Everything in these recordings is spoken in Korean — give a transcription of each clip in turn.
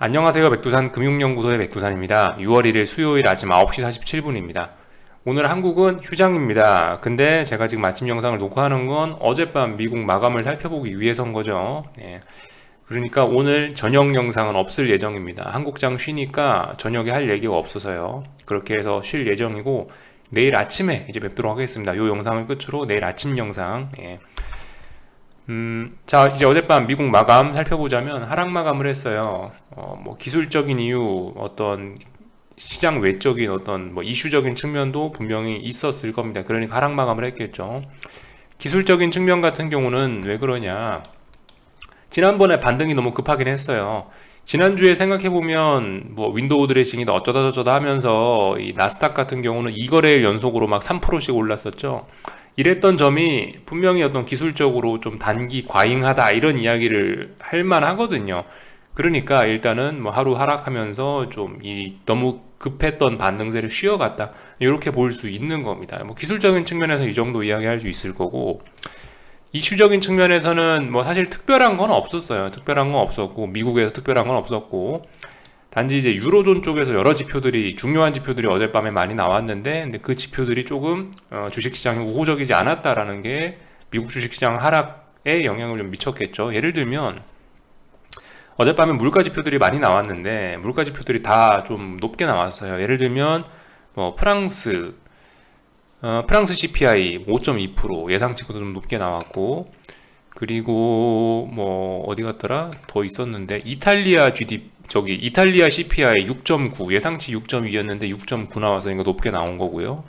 안녕하세요. 백두산 금융연구소의 백두산입니다. 6월 1일 수요일 아침 9시 47분입니다. 오늘 한국은 휴장입니다. 근데 제가 지금 아침 영상을 녹화하는 건 어젯밤 미국 마감을 살펴보기 위해서인 거죠. 그러니까 오늘 저녁 영상은 없을 예정입니다. 한국장 쉬니까 저녁에 할 얘기가 없어서요. 그렇게 해서 쉴 예정이고 내일 아침에 이제 뵙도록 하겠습니다. 이 영상을 끝으로 내일 아침 영상. 자, 이제 어젯밤 미국 마감 살펴보자면 하락 마감을 했어요. 뭐 기술적인 이유, 어떤 시장 외적인 어떤 뭐 이슈적인 측면도 분명히 있었을 겁니다. 그러니까 하락 마감을 했겠죠. 기술적인 측면 같은 경우는 왜 그러냐? 지난번에 반등이 너무 급하긴 했어요. 지난주에 생각해보면 뭐 윈도우 드레싱이다 어쩌다 저쩌다 하면서 이 나스닥 같은 경우는 2거래일 연속으로 막 3%씩 올랐었죠. 이랬던 점이 분명히 어떤 기술적으로 좀 단기 과잉하다 이런 이야기를 할 만하거든요. 그러니까 일단은 뭐 하루 하락하면서 좀 이 너무 급했던 반등세를 쉬어갔다 이렇게 볼 수 있는 겁니다. 뭐 기술적인 측면에서 이 정도 이야기할 수 있을 거고, 이슈적인 측면에서는 뭐 사실 특별한 건 없었어요. 특별한 건 없었고 미국에서 특별한 건 없었고, 단지 이제 유로존 쪽에서 여러 지표들이, 중요한 지표들이 어젯밤에 많이 나왔는데, 근데 그 지표들이 조금 주식시장이 우호적이지 않았다라는 게 미국 주식시장 하락에 영향을 좀 미쳤겠죠. 예를 들면 어젯밤에 물가 지표들이 많이 나왔는데 물가 지표들이 다 좀 높게 나왔어요. 예를 들면 뭐 프랑스 CPI 5.2% 예상치보다 좀 높게 나왔고, 그리고 뭐 어디 갔더라? 더 있었는데 이탈리아 CPI 6.9 예상치 6.2였는데 6.9 나와서 이거 높게 나온 거고요.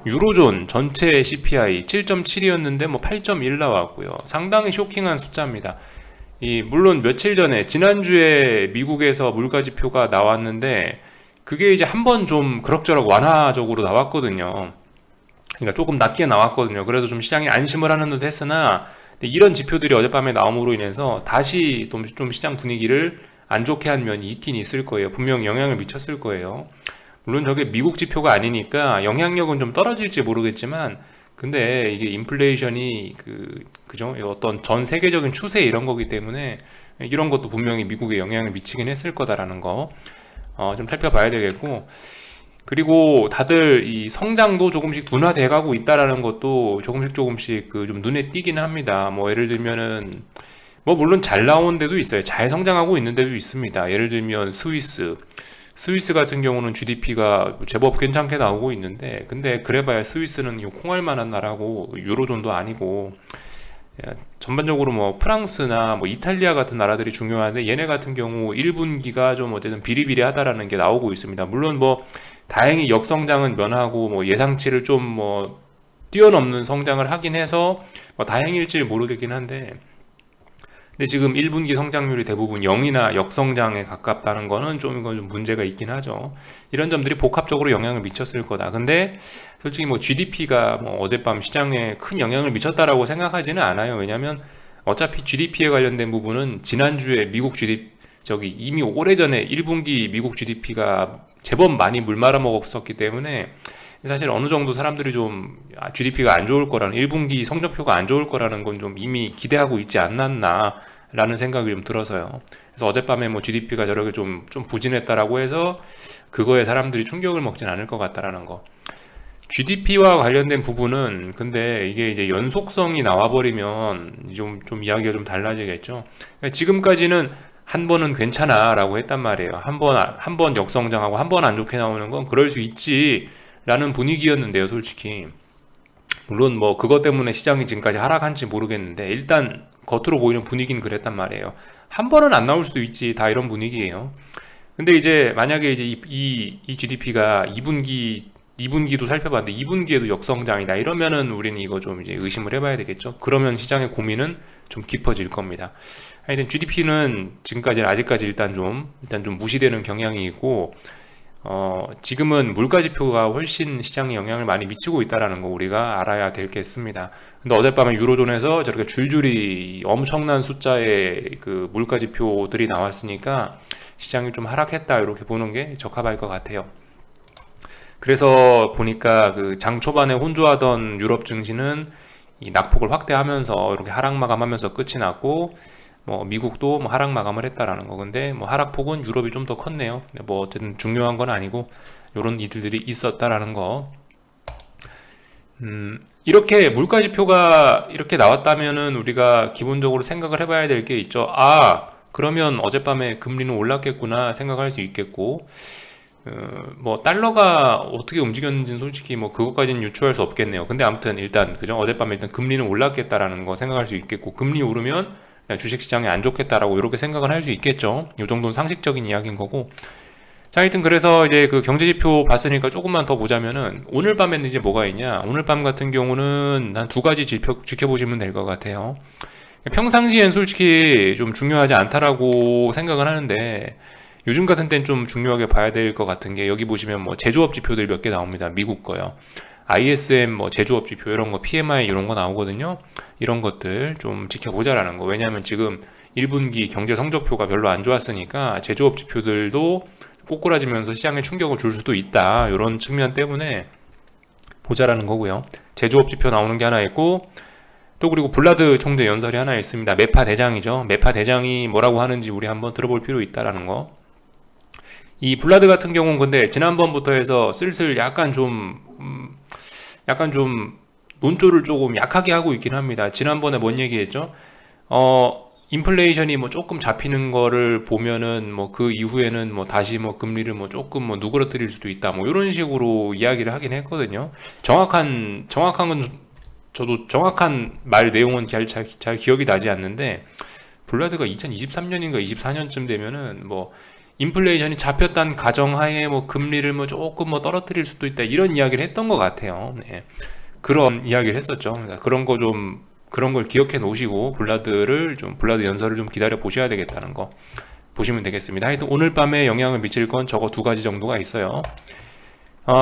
유로존 전체 CPI 7.7이었는데 뭐 8.1 나왔고요. 상당히 쇼킹한 숫자입니다. 물론 며칠 전에 지난주에 미국에서 물가 지표가 나왔는데 그게 이제 한번 좀 그럭저럭 완화적으로 나왔거든요. 그러니까 조금 낮게 나왔거든요. 그래서 좀 시장이 안심을 하는 듯 했으나, 이런 지표들이 어젯밤에 나옴으로 인해서 다시 좀 시장 분위기를 안 좋게 한 면이 있긴 있을 거예요. 분명히 영향을 미쳤을 거예요. 물론 저게 미국 지표가 아니니까 영향력은 좀 떨어질지 모르겠지만, 근데 이게 인플레이션이 그죠? 어떤 전 세계적인 추세 이런 거기 때문에 이런 것도 분명히 미국에 영향을 미치긴 했을 거다라는 거 좀 살펴봐야 되겠고, 그리고 다들 이 성장도 조금씩 둔화돼 가고 있다라는 것도 조금씩 좀 눈에 띄긴 합니다. 뭐 예를 들면은 뭐 물론 잘 나온 데도 있어요. 잘 성장하고 있는 데도 있습니다. 예를 들면 스위스 같은 경우는 GDP가 제법 괜찮게 나오고 있는데, 근데 그래봐야 스위스는 이 콩알 만한 나라고 유로존도 아니고, 전반적으로 뭐 프랑스나 뭐 이탈리아 같은 나라들이 중요한데 얘네 같은 경우 1분기가 좀 어쨌든 비리비리하다라는 게 나오고 있습니다. 물론 뭐 다행히 역성장은 면하고 뭐 예상치를 좀 뭐 뛰어넘는 성장을 하긴 해서 뭐 다행일지 모르겠긴 한데, 근데 지금 1분기 성장률이 대부분 0이나 역성장에 가깝다는 거는 이건 좀 문제가 있긴 하죠. 이런 점들이 복합적으로 영향을 미쳤을 거다. 근데 솔직히 뭐 GDP가 뭐 어젯밤 시장에 큰 영향을 미쳤다라고 생각하지는 않아요. 왜냐면 어차피 GDP에 관련된 부분은 지난주에 미국 GDP, 이미 오래전에 1분기 미국 GDP가 제법 많이 물 말아 먹었었기 때문에 사실 어느 정도 사람들이 좀 GDP가 안 좋을 거라는, 1분기 성적표가 안 좋을 거라는 건 좀 이미 기대하고 있지 않았나 라는 생각이 좀 들어서요. 그래서 어젯밤에 뭐 GDP가 저렇게 좀 부진했다라고 해서 그거에 사람들이 충격을 먹진 않을 것 같다라는 거. GDP와 관련된 부분은 근데 이게 이제 연속성이 나와버리면 좀 이야기가 좀 달라지겠죠. 그러니까 지금까지는 한 번은 괜찮아 라고 했단 말이에요. 한 번 역성장하고 한 번 안 좋게 나오는 건 그럴 수 있지 라는 분위기였는데요, 솔직히. 물론 뭐 그것 때문에 시장이 지금까지 하락한지 모르겠는데 일단 겉으로 보이는 분위기는 그랬단 말이에요. 한 번은 안 나올 수도 있지, 다 이런 분위기예요. 근데 이제 만약에 이제 이 GDP가 2분기도 살펴봤는데 2분기에도 역성장이다 이러면은 우리는 이거 좀 이제 의심을 해봐야 되겠죠. 그러면 시장의 고민은 좀 깊어질 겁니다. 하여튼 GDP는 지금까지는 아직까지 일단 좀 무시되는 경향이 있고, 지금은 물가 지표가 훨씬 시장에 영향을 많이 미치고 있다는 거 우리가 알아야 되겠습니다. 근데 어젯밤에 유로존에서 저렇게 줄줄이 엄청난 숫자의 그 물가 지표들이 나왔으니까 시장이 좀 하락했다 이렇게 보는 게 적합할 것 같아요. 그래서 보니까 그 장 초반에 혼조하던 유럽 증시는 이 낙폭을 확대하면서 이렇게 하락 마감하면서 끝이 났고, 뭐 미국도 뭐 하락 마감을 했다라는 거. 근데 뭐 하락폭은 유럽이 좀 더 컸네요. 근데 뭐 어쨌든 중요한 건 아니고 요런 이들이 있었다라는 거. 이렇게 물가지표가 이렇게 나왔다면은 우리가 기본적으로 생각을 해봐야 될 게 있죠. 아, 그러면 어젯밤에 금리는 올랐겠구나 생각할 수 있겠고, 뭐 달러가 어떻게 움직였는지는 솔직히 뭐 그것까지는 유추할 수 없겠네요. 근데 아무튼 일단 그죠? 어젯밤에 일단 금리는 올랐겠다라는 거 생각할 수 있겠고, 금리 오르면 주식시장이 안 좋겠다라고 이렇게 생각을 할 수 있겠죠. 이 정도는 상식적인 이야기인 거고. 자, 하여튼 그래서 이제 그 경제지표 봤으니까 조금만 더 보자면은 오늘 밤에는 이제 뭐가 있냐? 오늘 밤 같은 경우는 한 두 가지 지켜보시면 될 것 같아요. 평상시엔 솔직히 좀 중요하지 않다라고 생각을 하는데 요즘 같은 땐 좀 중요하게 봐야 될 것 같은 게 여기 보시면 뭐 제조업 지표들 몇 개 나옵니다. 미국 거요. ISM 뭐 제조업 지표 이런 거 PMI 이런 거 나오거든요. 이런 것들 좀 지켜보자라는 거. 왜냐하면 지금 1분기 경제 성적표가 별로 안 좋았으니까 제조업 지표들도 꼬꾸라지면서 시장에 충격을 줄 수도 있다. 이런 측면 때문에 보자라는 거고요. 제조업 지표 나오는 게 하나 있고 또 그리고 블라드 총재 연설이 하나 있습니다. 매파 대장이죠. 매파 대장이 뭐라고 하는지 우리 한번 들어볼 필요 있다라는 거. 이 블라드 같은 경우는 근데 지난번부터 해서 슬슬 약간 좀 논조를 조금 약하게 하고 있긴 합니다. 지난번에 뭔 얘기했죠? 인플레이션이 뭐 조금 잡히는 거를 보면은 뭐 그 이후에는 뭐 다시 뭐 금리를 뭐 조금 뭐 누그러뜨릴 수도 있다 뭐 이런 식으로 이야기를 하긴 했거든요. 정확한 건 저도 정확한 말 내용은 잘 기억이 나지 않는데 블라드가 2023년인가 24년쯤 되면은 뭐 인플레이션이 잡혔다는 가정하에 뭐 금리를 뭐 조금 뭐 떨어뜨릴 수도 있다 이런 이야기를 했던 것 같아요. 네. 그런 이야기를 했었죠. 그러니까 그런 걸 기억해 놓으시고 블라드 연설을 좀 기다려 보셔야 되겠다는 거 보시면 되겠습니다. 하여튼 오늘 밤에 영향을 미칠 건 저거 두 가지 정도가 있어요.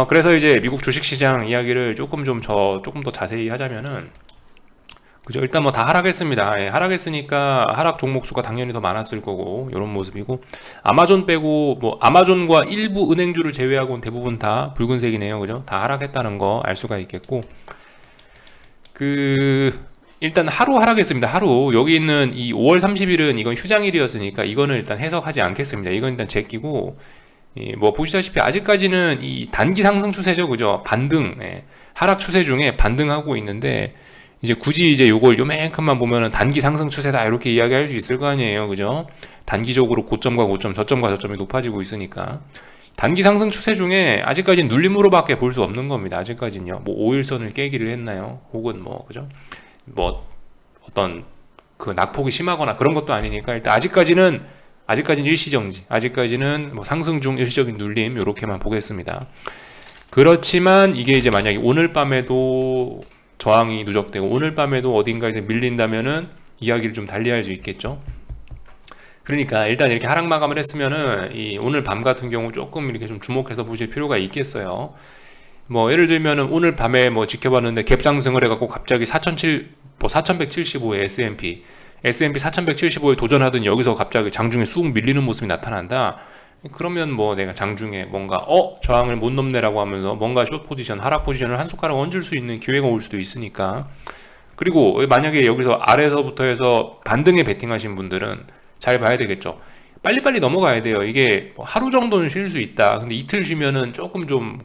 그래서 이제 미국 주식시장 이야기를 조금 더 자세히 하자면은 그죠? 일단 뭐 다 하락했습니다. 예, 하락했으니까 하락 종목 수가 당연히 더 많았을 거고 이런 모습이고 아마존 빼고 뭐 아마존과 일부 은행주를 제외하고는 대부분 다 붉은색이네요. 그죠? 다 하락했다는 거 알 수가 있겠고 일단 하루 하락했습니다. 하루 여기 있는 이 5월 30일은 이건 휴장일이었으니까 이거는 일단 해석하지 않겠습니다. 이건 일단 제끼고 뭐 보시다시피 아직까지는 이 단기 상승 추세죠, 그죠? 반등, 하락 추세 중에 반등하고 있는데 이제 굳이 이제 요걸 요만큼만 보면은 단기 상승 추세다 이렇게 이야기할 수 있을 거 아니에요, 그죠? 단기적으로 고점과 고점, 저점과 저점이 높아지고 있으니까 단기 상승 추세 중에 아직까지는 눌림으로밖에 볼 수 없는 겁니다. 아직까지는요. 뭐 5일선을 깨기를 했나요? 혹은 뭐 그죠? 뭐 어떤 그 낙폭이 심하거나 그런 것도 아니니까 일단 아직까지는 일시정지, 아직까지는 뭐 상승 중 일시적인 눌림 이렇게만 보겠습니다. 그렇지만 이게 이제 만약에 오늘 밤에도 저항이 누적되고 오늘 밤에도 어딘가에서 밀린다면은 이야기를 좀 달리할 수 있겠죠. 그러니까 일단 이렇게 하락 마감을 했으면은 이 오늘 밤 같은 경우 조금 이렇게 좀 주목해서 보실 필요가 있겠어요. 뭐 예를 들면은 오늘 밤에 뭐 지켜봤는데 갭 상승을 해갖고 갑자기 4175에 S&P 4175에 도전하던 여기서 갑자기 장중에 쑥 밀리는 모습이 나타난다. 그러면 뭐 내가 장중에 뭔가 저항을 못 넘네라고 하면서 뭔가 숏 포지션, 하락 포지션을 한 숟가락 얹을 수 있는 기회가 올 수도 있으니까. 그리고 만약에 여기서 아래서부터 해서 반등에 베팅하신 분들은 잘 봐야 되겠죠. 빨리빨리 넘어가야 돼요. 이게 뭐 하루 정도는 쉴 수 있다. 근데 이틀 쉬면은 조금 좀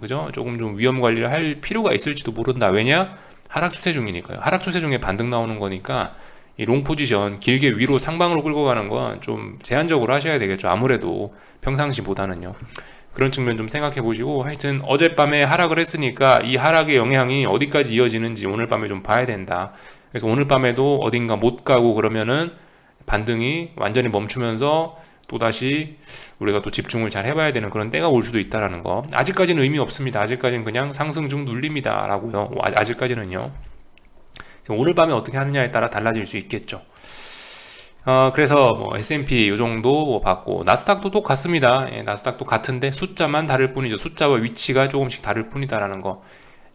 위험 관리를 할 필요가 있을지도 모른다. 왜냐? 하락 추세 중이니까요. 하락 추세 중에 반등 나오는 거니까 이 롱 포지션 길게 위로 상방으로 끌고 가는 건 좀 제한적으로 하셔야 되겠죠. 아무래도 평상시보다는요. 그런 측면 좀 생각해 보시고 하여튼 어젯밤에 하락을 했으니까 이 하락의 영향이 어디까지 이어지는지 오늘 밤에 좀 봐야 된다. 그래서 오늘 밤에도 어딘가 못 가고 그러면은 반등이 완전히 멈추면서 또다시 우리가 또 집중을 잘 해봐야 되는 그런 때가 올 수도 있다라는 거. 아직까지는 의미 없습니다. 아직까지는 그냥 상승 중 눌립니다 라고요. 아직까지는요. 오늘 밤에 어떻게 하느냐에 따라 달라질 수 있겠죠. 그래서 뭐 S&P 요 정도 봤고 나스닥도 똑같습니다. 나스닥도 같은데 숫자만 다를 뿐이죠. 숫자와 위치가 조금씩 다를 뿐이다라는 거.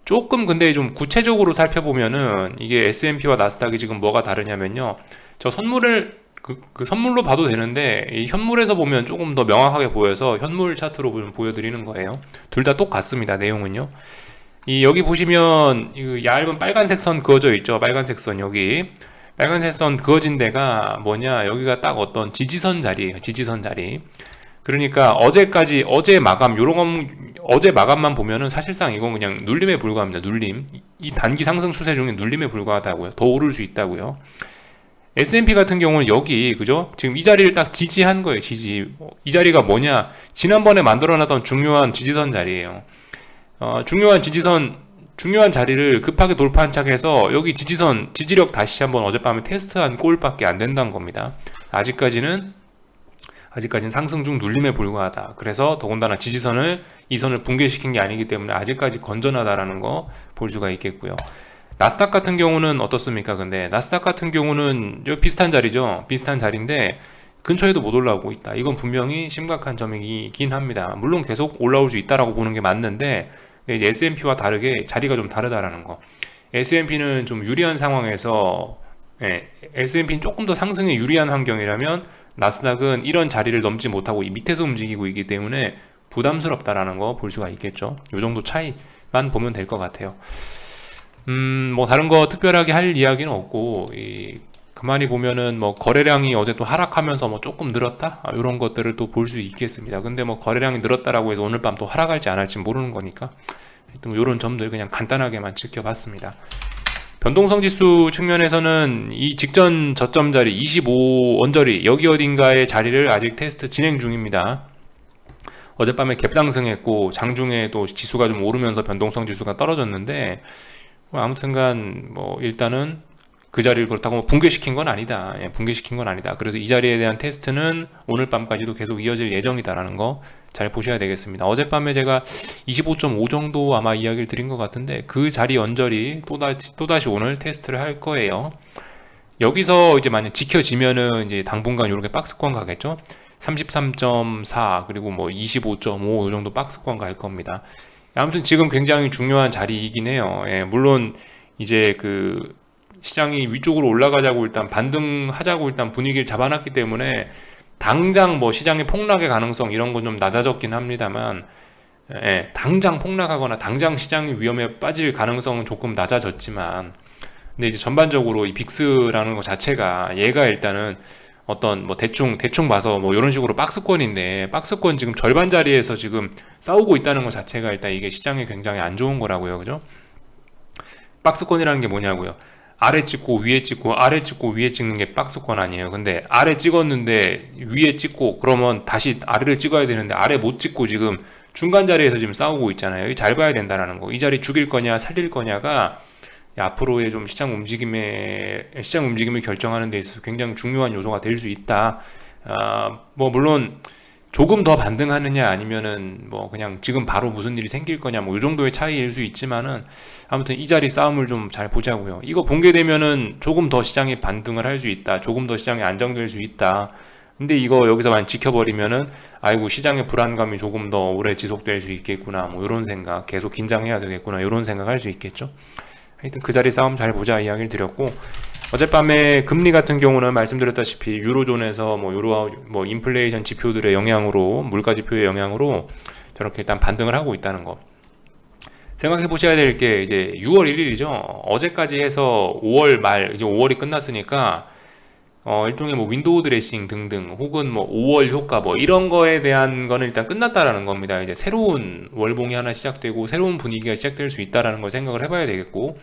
조금 근데 좀 구체적으로 살펴보면은 이게 S&P와 나스닥이 지금 뭐가 다르냐면요. 저 선물을 그 선물로 봐도 되는데 이 현물에서 보면 조금 더 명확하게 보여서 현물 차트로 보여드리는 거예요. 둘 다 똑같습니다. 내용은요. 여기 보시면 이 얇은 빨간색 선 그어져 있죠. 빨간색 선 여기 빨간색 선 그어진 데가 뭐냐, 여기가 딱 어떤 지지선 자리예요. 지지선 자리. 그러니까 어제 마감 어제 마감만 보면은 사실상 이건 그냥 눌림에 불과합니다. 눌림. 이 단기 상승 추세 중에 눌림에 불과하다고요. 더 오를 수 있다고요. S&P 같은 경우는 여기, 그죠? 지금 이 자리를 딱 지지한 거예요. 지지. 이 자리가 뭐냐? 지난번에 만들어놨던 중요한 지지선 자리예요. 중요한 자리를 급하게 돌파한 척해서 여기 지지력 다시 한번 어젯밤에 테스트한 꼴밖에 안 된다는 겁니다. 아직까지는 상승 중 눌림에 불과하다. 그래서 더군다나 이 선을 붕괴시킨 게 아니기 때문에 아직까지 건전하다라는 거 볼 수가 있겠고요. 나스닥 같은 경우는 어떻습니까? 근데 나스닥 같은 경우는 비슷한 자리죠. 비슷한 자리인데 근처에도 못 올라오고 있다. 이건 분명히 심각한 점이긴 합니다. 물론 계속 올라올 수 있다라고 보는 게 맞는데, 이제 S&P와 다르게 자리가 좀 다르다라는 거. S&P는 좀 유리한 상황에서, S&P는 조금 더 상승에 유리한 환경이라면 나스닥은 이런 자리를 넘지 못하고 이 밑에서 움직이고 있기 때문에 부담스럽다라는 거 볼 수가 있겠죠. 이 정도 차이만 보면 될 것 같아요. 뭐 다른 거 특별하게 할 이야기는 없고, 가만히 보면은 뭐 거래량이 어제 또 하락하면서 뭐 조금 늘었다, 이런 것들을 또 볼 수 있겠습니다. 근데 뭐 거래량이 늘었다라고 해서 오늘 밤 또 하락할지 안 할지 모르는 거니까 하여튼 뭐 이런 점들 그냥 간단하게만 지켜봤습니다. 변동성 지수 측면에서는 이 직전 저점 자리 25 언저리 여기 어딘가의 자리를 아직 테스트 진행 중입니다. 어젯밤에 갭상승했고 장중에 또 지수가 좀 오르면서 변동성 지수가 떨어졌는데, 아무튼간 뭐 일단은 그 자리를 그렇다고 뭐 붕괴시킨 건 아니다. 붕괴시킨 건 아니다. 그래서 이 자리에 대한 테스트는 오늘 밤까지도 계속 이어질 예정이다라는 거 잘 보셔야 되겠습니다. 어젯밤에 제가 25.5 정도 아마 이야기를 드린 것 같은데, 그 자리 언저리 또다시 오늘 테스트를 할 거예요. 여기서 이제 만약 지켜지면은 이제 당분간 이렇게 박스권 가겠죠. 33.4 그리고 뭐 25.5 이 정도 박스권 갈 겁니다. 아무튼 지금 굉장히 중요한 자리이긴 해요. 물론 이제 그 시장이 위쪽으로 올라가자고 일단 반등하자고 일단 분위기를 잡아놨기 때문에 당장 뭐 시장의 폭락의 가능성 이런 건 좀 낮아졌긴 합니다만, 당장 폭락하거나 당장 시장이 위험에 빠질 가능성은 조금 낮아졌지만, 근데 이제 전반적으로 이 빅스라는 것 자체가 얘가 일단은 어떤 뭐 대충 봐서 뭐 이런 식으로 박스권인데, 박스권 지금 절반 자리에서 지금 싸우고 있다는 것 자체가 일단 이게 시장에 굉장히 안 좋은 거라고요. 그죠? 박스권이라는 게 뭐냐고요? 아래 찍고 위에 찍고 아래 찍고 위에 찍는 게 박스권 아니에요. 근데 아래 찍었는데 위에 찍고 그러면 다시 아래를 찍어야 되는데 아래 못 찍고 지금 중간 자리에서 지금 싸우고 있잖아요. 이 잘 봐야 된다라는 거. 이 자리 죽일 거냐 살릴 거냐가 앞으로의 좀 시장 움직임을 결정하는 데 있어서 굉장히 중요한 요소가 될 수 있다. 뭐 물론 조금 더 반등하느냐 아니면은 뭐 그냥 지금 바로 무슨 일이 생길 거냐 뭐 이 정도의 차이일 수 있지만은, 아무튼 이 자리 싸움을 좀 잘 보자고요. 이거 붕괴되면은 조금 더 시장이 반등을 할 수 있다. 조금 더 시장이 안정될 수 있다. 근데 이거 여기서만 지켜버리면은 아이고 시장의 불안감이 조금 더 오래 지속될 수 있겠구나 뭐 이런 생각, 계속 긴장해야 되겠구나 이런 생각할 수 있겠죠. 하여튼 그 자리 싸움 잘 보자 이야기를 드렸고, 어젯밤에 금리 같은 경우는 말씀드렸다시피 유로존에서 뭐 인플레이션 지표들의 영향으로, 물가 지표의 영향으로 저렇게 일단 반등을 하고 있다는 거 생각해 보셔야 될 게, 이제 6월 1일이죠. 어제까지 해서 5월 말, 이제 5월이 끝났으니까 일종의 뭐 윈도우 드레싱 등등 혹은 뭐 5월 효과 뭐 이런 거에 대한 거는 일단 끝났다라는 겁니다. 이제 새로운 월봉이 하나 시작되고 새로운 분위기가 시작될 수 있다라는 걸 생각을 해봐야 되겠고,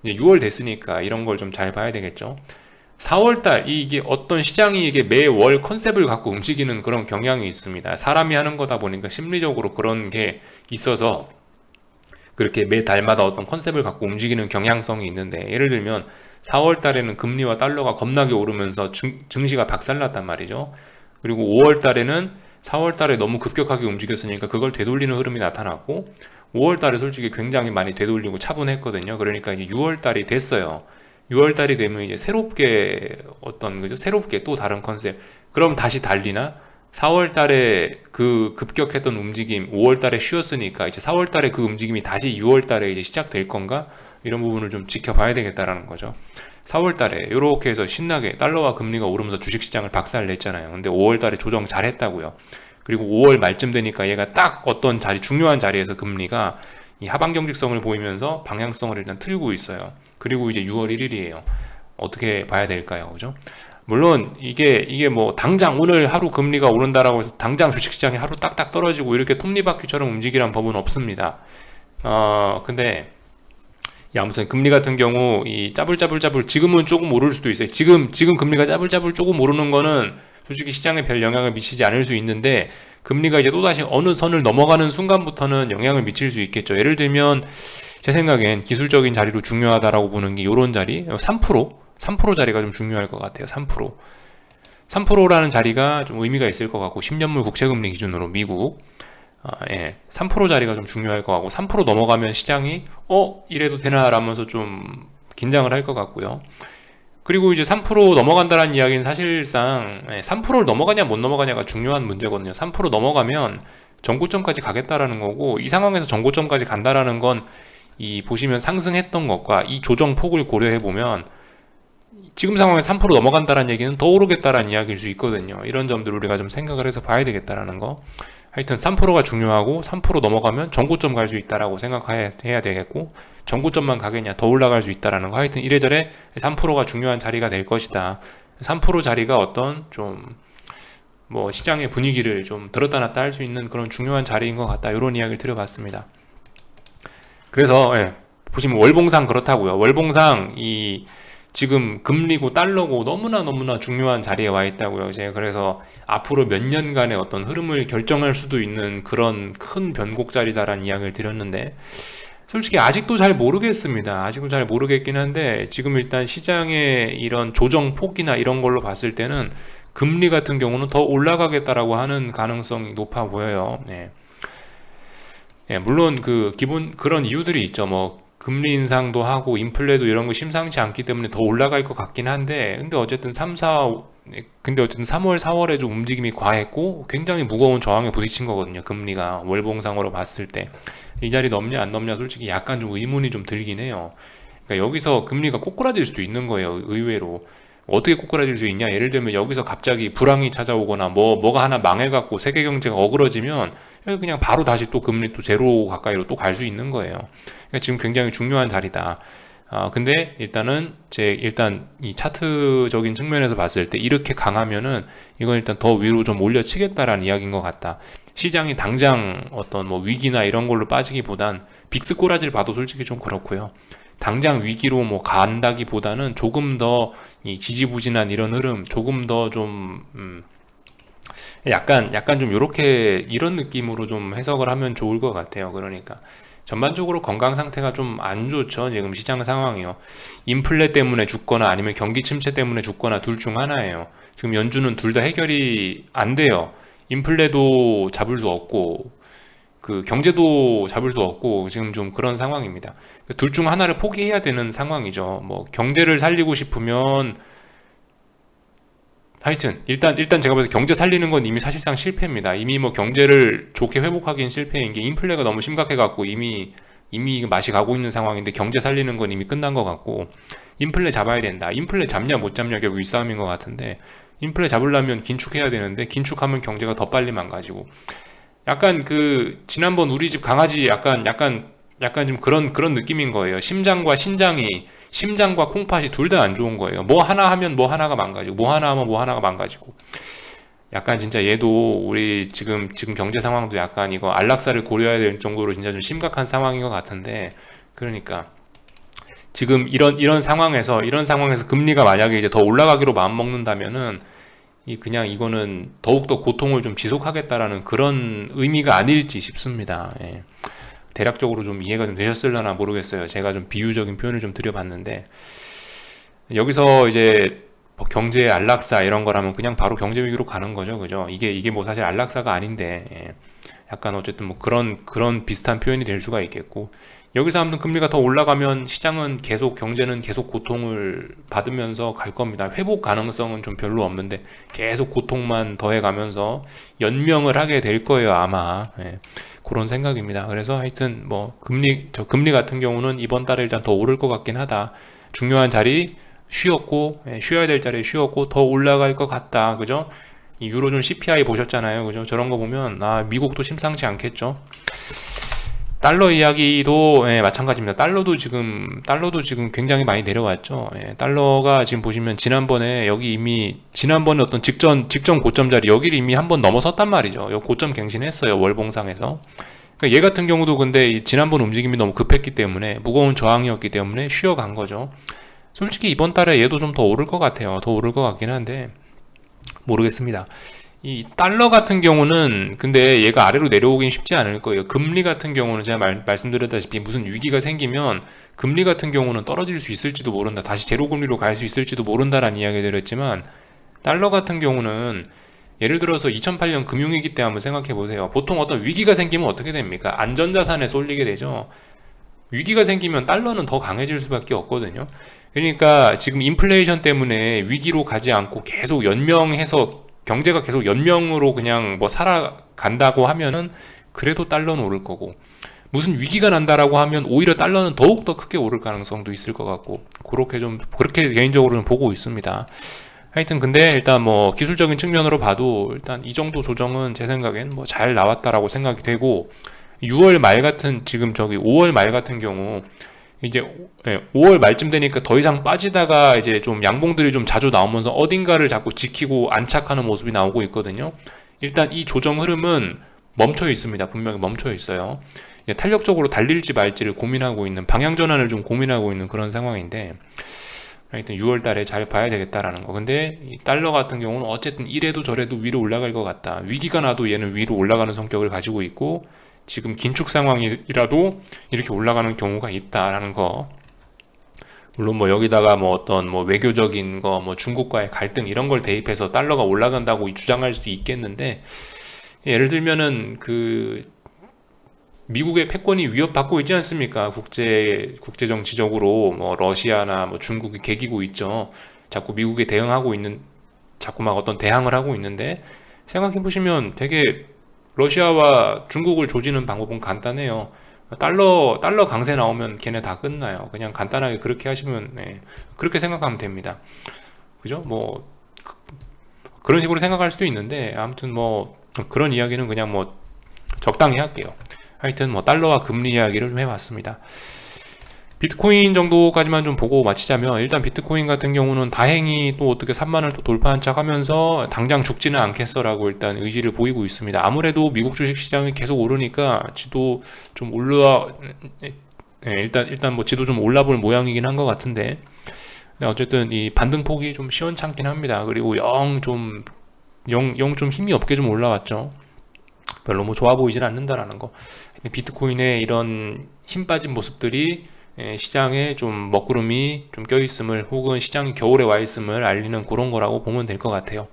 이제 6월 됐으니까 이런 걸 좀 잘 봐야 되겠죠. 4월달 이게 어떤 시장이 이게 매월 컨셉을 갖고 움직이는 그런 경향이 있습니다. 사람이 하는 거다 보니까 심리적으로 그런 게 있어서 그렇게 매 달마다 어떤 컨셉을 갖고 움직이는 경향성이 있는데, 예를 들면 4월 달에는 금리와 달러가 겁나게 오르면서 증시가 박살났단 말이죠. 그리고 5월 달에는 4월 달에 너무 급격하게 움직였으니까 그걸 되돌리는 흐름이 나타났고, 5월 달에 솔직히 굉장히 많이 되돌리고 차분했거든요. 그러니까 이제 6월 달이 됐어요. 6월 달이 되면 이제 새롭게 새롭게 또 다른 컨셉. 그럼 다시 달리나? 4월 달에 그 급격했던 움직임 5월 달에 쉬었으니까 이제 4월 달에 그 움직임이 다시 6월 달에 이제 시작될 건가? 이런 부분을 좀 지켜봐야 되겠다라는 거죠. 4월 달에 이렇게 해서 신나게 달러와 금리가 오르면서 주식시장을 박살냈잖아요. 근데 5월 달에 조정 잘했다고요. 그리고 5월 말쯤 되니까 얘가 딱 어떤 중요한 자리에서 금리가 이 하방 경직성을 보이면서 방향성을 일단 틀고 있어요. 그리고 이제 6월 1일이에요. 어떻게 봐야 될까요? 그죠? 물론 이게 뭐 당장 오늘 하루 금리가 오른다라고 해서 당장 주식시장이 하루 딱딱 떨어지고 이렇게 톱니바퀴처럼 움직이란 법은 없습니다. 근데 아무튼 금리 같은 경우 이 짜불짜불 지금은 조금 오를 수도 있어요. 지금 금리가 짜불짜불 조금 오르는 거는 솔직히 시장에 별 영향을 미치지 않을 수 있는데, 금리가 이제 또다시 어느 선을 넘어가는 순간부터는 영향을 미칠 수 있겠죠. 예를 들면 제 생각엔 기술적인 자리로 중요하다라고 보는 게 요런 자리 3% 자리가 좀 중요할 것 같아요. 3%라는 자리가 좀 의미가 있을 것 같고, 10년물 국채금리 기준으로 미국 3% 자리가 좀 중요할 것 같고, 3% 넘어가면 시장이 이래도 되나 라면서 좀 긴장을 할 것 같고요. 그리고 이제 3% 넘어간다는 이야기는 사실상 3%를 넘어가냐 못 넘어가냐가 중요한 문제거든요. 3% 넘어가면 전고점까지 가겠다라는 거고, 이 상황에서 전고점까지 간다라는 건 이 보시면 상승했던 것과 이 조정폭을 고려해 보면 지금 상황에 3% 넘어간다는 얘기는 더 오르겠다라는 이야기일 수 있거든요. 이런 점들을 우리가 좀 생각을 해서 봐야 되겠다라는 거. 하여튼 3%가 중요하고, 3% 넘어가면 전고점 갈 수 있다라고 생각해야 되겠고, 전고점만 가겠냐, 더 올라갈 수 있다라는 거. 하여튼 이래저래 3%가 중요한 자리가 될 것이다. 3% 자리가 어떤 좀 뭐 시장의 분위기를 좀 들었다 놨다 할 수 있는 그런 중요한 자리인 것 같다. 이런 이야기를 드려봤습니다. 그래서 보시면 월봉상 그렇다고요. 월봉상 이 지금 금리고 달러고 너무나 중요한 자리에 와 있다고요. 제가 그래서 앞으로 몇 년간의 어떤 흐름을 결정할 수도 있는 그런 큰 변곡 자리다라는 이야기를 드렸는데, 솔직히 아직도 잘 모르겠습니다. 아직도 잘 모르겠긴 한데, 지금 일단 시장의 이런 조정 폭이나 이런 걸로 봤을 때는 금리 같은 경우는 더 올라가겠다라고 하는 가능성이 높아 보여요. 물론 그 기본 그런 이유들이 있죠. 뭐 금리 인상도 하고 인플레도 이런 거 심상치 않기 때문에 더 올라갈 것 같긴 한데, 근데 어쨌든 3월 4월에 좀 움직임이 과했고 굉장히 무거운 저항에 부딪힌 거거든요. 금리가 월봉상으로 봤을 때 이 자리 넘냐 안 넘냐 솔직히 약간 좀 의문이 좀 들긴 해요. 그러니까 여기서 금리가 꼬꾸라질 수도 있는 거예요. 의외로 어떻게 꼬꾸라질 수 있냐, 예를 들면 여기서 갑자기 불황이 찾아오거나 뭐가 하나 망해갖고 세계 경제가 어그러지면 그냥 바로 다시 또 금리 또 제로 가까이로 또 갈 수 있는 거예요. 그러니까 지금 굉장히 중요한 자리다. 근데 일단 이 차트적인 측면에서 봤을 때 이렇게 강하면은 이건 일단 더 위로 좀 올려치겠다라는 이야기인 것 같다. 시장이 당장 어떤 뭐 위기나 이런 걸로 빠지기보단 빅스 꼬라지를 봐도 솔직히 좀 그렇고요. 당장 위기로 뭐 간다기보다는 조금 더 이 지지부진한 이런 흐름, 조금 더 좀 약간 좀 요렇게 이런 느낌으로 좀 해석을 하면 좋을 것 같아요. 그러니까 전반적으로 건강 상태가 좀 안 좋죠. 지금 시장 상황이요. 인플레 때문에 죽거나 아니면 경기 침체 때문에 죽거나 둘 중 하나예요. 지금 연준은 둘 다 해결이 안 돼요. 인플레도 잡을 수 없고 그 경제도 잡을 수 없고 지금 좀 그런 상황입니다. 둘 중 하나를 포기해야 되는 상황이죠. 뭐 경제를 살리고 싶으면 하여튼 일단 제가 봐서 경제 살리는 건 이미 사실상 실패입니다. 이미 뭐 경제를 좋게 회복하기엔 실패인 게 인플레가 너무 심각해 갖고 이미 맛이 가고 있는 상황인데, 경제 살리는 건 이미 끝난 것 같고, 인플레 잡아야 된다. 인플레 잡냐 못 잡냐 결국 이 싸움인 것 같은데, 인플레 잡으려면 긴축해야 되는데 긴축하면 경제가 더 빨리 망가지고, 약간 그 지난번 우리 집 강아지 약간 좀 그런 느낌인 거예요. 심장과 콩팥이 둘 다 안 좋은 거예요. 뭐 하나 하면 뭐 하나가 망가지고, 뭐 하나 하면 뭐 하나가 망가지고. 약간 진짜 얘도 우리 지금 경제 상황도 약간 이거 안락사를 고려해야 될 정도로 진짜 좀 심각한 상황인 것 같은데, 그러니까 지금 이런 상황에서 금리가 만약에 이제 더 올라가기로 마음 먹는다면은 그냥 이거는 더욱더 고통을 좀 지속하겠다라는 그런 의미가 아닐지 싶습니다. 대략적으로 좀 이해가 좀 되셨을려나 모르겠어요. 제가 좀 비유적인 표현을 좀 드려봤는데, 여기서 이제 뭐 경제 안락사 이런 거라면 그냥 바로 경제 위기로 가는 거죠. 그죠? 이게 뭐 사실 안락사가 아닌데, 약간 어쨌든 뭐 그런 비슷한 표현이 될 수가 있겠고, 여기서 아무튼 금리가 더 올라가면 경제는 계속 고통을 받으면서 갈 겁니다. 회복 가능성은 좀 별로 없는데 계속 고통만 더해가면서 연명을 하게 될 거예요, 아마. 그런 생각입니다. 그래서 하여튼 뭐 금리 같은 경우는 이번 달에 일단 더 오를 것 같긴 하다. 중요한 자리 쉬었고, 쉬어야 될 자리에 쉬었고 더 올라갈 것 같다. 그죠? 이 유로존 CPI 보셨잖아요. 그죠? 저런 거 보면 미국도 심상치 않겠죠. 달러 이야기도 마찬가지입니다. 달러도 지금 굉장히 많이 내려왔죠. 달러가 지금 보시면 지난번에 여기 이미 지난번에 어떤 직전 고점 자리 여기를 이미 한번 넘어섰단 말이죠. 요 고점 갱신했어요. 월봉상에서. 그러니까 얘 같은 경우도 근데 지난번 움직임이 너무 급했기 때문에 무거운 저항이었기 때문에 쉬어간 거죠. 솔직히 이번 달에 얘도 좀 더 오를 것 같아요. 더 오를 것 같긴 한데 모르겠습니다. 이 달러 같은 경우는 근데 얘가 아래로 내려오긴 쉽지 않을 거예요. 금리 같은 경우는 제가 말씀드렸다시피 무슨 위기가 생기면 금리 같은 경우는 떨어질 수 있을지도 모른다. 다시 제로금리로 갈 수 있을지도 모른다라는 이야기를 했지만 달러 같은 경우는 예를 들어서 2008년 금융위기 때 한번 생각해 보세요. 보통 어떤 위기가 생기면 어떻게 됩니까? 안전자산에 쏠리게 되죠. 위기가 생기면 달러는 더 강해질 수밖에 없거든요. 그러니까 지금 인플레이션 때문에 위기로 가지 않고 계속 연명해서 경제가 계속 연명으로 그냥 뭐 살아간다고 하면은 그래도 달러는 오를 거고, 무슨 위기가 난다라고 하면 오히려 달러는 더욱 더 크게 오를 가능성도 있을 것 같고, 그렇게 개인적으로는 보고 있습니다. 하여튼 근데 일단 뭐 기술적인 측면으로 봐도 일단 이 정도 조정은 제 생각엔 뭐 잘 나왔다라고 생각이 되고, 6월 말 같은 지금 저기 5월 말 같은 경우 이제 5월 말쯤 되니까 더 이상 빠지다가 이제 좀 양봉들이 좀 자주 나오면서 어딘가를 자꾸 지키고 안착하는 모습이 나오고 있거든요. 일단 이 조정 흐름은 멈춰 있습니다. 분명히 멈춰 있어요. 탄력적으로 달릴지 말지를 고민하고 있는, 방향 전환을 좀 고민하고 있는 그런 상황인데, 하여튼 6월 달에 잘 봐야 되겠다라는 거. 근데 이 달러 같은 경우는 어쨌든 이래도 저래도 위로 올라갈 것 같다. 위기가 나도 얘는 위로 올라가는 성격을 가지고 있고, 지금 긴축 상황이라도 이렇게 올라가는 경우가 있다라는 거. 물론 뭐 여기다가 뭐 어떤 뭐 외교적인 거, 뭐 중국과의 갈등 이런 걸 대입해서 달러가 올라간다고 주장할 수도 있겠는데, 예를 들면은 그 미국의 패권이 위협받고 있지 않습니까? 국제 정치적으로 뭐 러시아나 뭐 중국이 개기고 있죠. 자꾸 미국에 대응하고 있는, 자꾸 막 어떤 대항을 하고 있는데, 생각해 보시면 되게 러시아와 중국을 조지는 방법은 간단해요. 달러 강세 나오면 걔네 다 끝나요. 그냥 간단하게 그렇게 하시면, 그렇게 생각하면 됩니다. 그죠? 뭐 그런 식으로 생각할 수도 있는데, 아무튼 뭐 그런 이야기는 그냥 뭐 적당히 할게요. 하여튼 뭐 달러와 금리 이야기를 좀 해봤습니다. 비트코인 정도까지만 좀 보고 마치자면, 일단 비트코인 같은 경우는 다행히 또 어떻게 3만을 또 돌파한 척 하면서 당장 죽지는 않겠어라고 일단 의지를 보이고 있습니다. 아무래도 미국 주식시장이 계속 오르니까 지도 좀 일단 뭐 지도 좀 올라볼 모양이긴 한 것 같은데, 어쨌든 이 반등폭이 좀 시원찮긴 합니다. 그리고 영 좀 힘이 없게 좀 올라왔죠. 별로 뭐 좋아 보이진 않는다라는 거. 비트코인의 이런 힘 빠진 모습들이 시장에 좀 먹구름이 좀 껴있음을, 혹은 시장이 겨울에 와 있음을 알리는 그런 거라고 보면 될 것 같아요.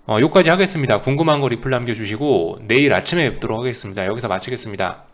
여기까지 하겠습니다. 궁금한 거 리플 남겨주시고 내일 아침에 뵙도록 하겠습니다. 여기서 마치겠습니다.